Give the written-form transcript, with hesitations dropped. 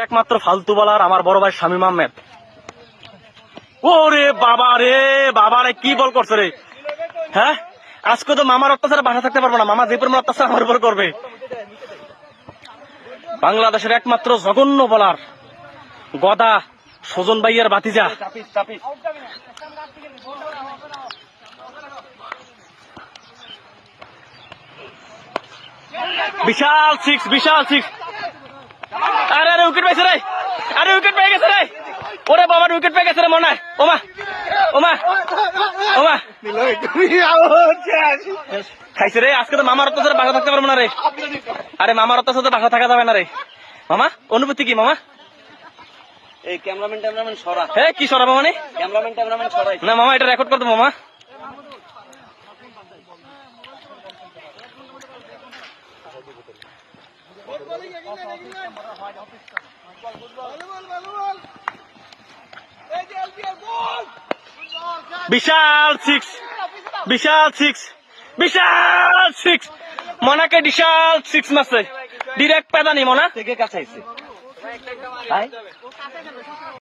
একমাত্র ফালতু বলার আমার বড় ভাই শামীম আহমেদ। ওরে বাবা রে বাবা রে, কি বল করছে রে। হ্যাঁ, আজকে তো মামার অত্যাচারে বাসা থাকতে পারবো না। মামা যে পরিমাণ অত্যাচার আমার উপর করবে। বাংলাদেশের একমাত্র জঘন্য বলার গদা সজন ভাইয়ার ভাতিজা। বিশাল সিক্স, বিশাল সিক্স। আরে আরে উইকেট পাইছে রে, আরে উইকেট পেয়ে গেছে রে। ওরে বাবার উইকেট পেয়ে গেছে রে মনে হয়। ওমা ওমা ওমা খাইছে রে। আজকে তো মামার অত্যাচারে বাসা থাকতে পারবো না রে। আরে মামার অত্যাচারে বাসা থাকা যাবে না রে। মামা অনুভূতি কি মামা? এই ক্যামেরাম্যান সরা। হ্যাঁ, কি সরাবো মানে? ক্যামেরাম্যান সরাই না মামা, এটা রেকর্ড করতো মামা। বিশাল সিক্স, বিশাল সিক্স, বিশাল সিক্স। মনাকে বিশাল সিক্স মারছে ডিরেক্ট পেদানি মনা থেকে কাছাইছে।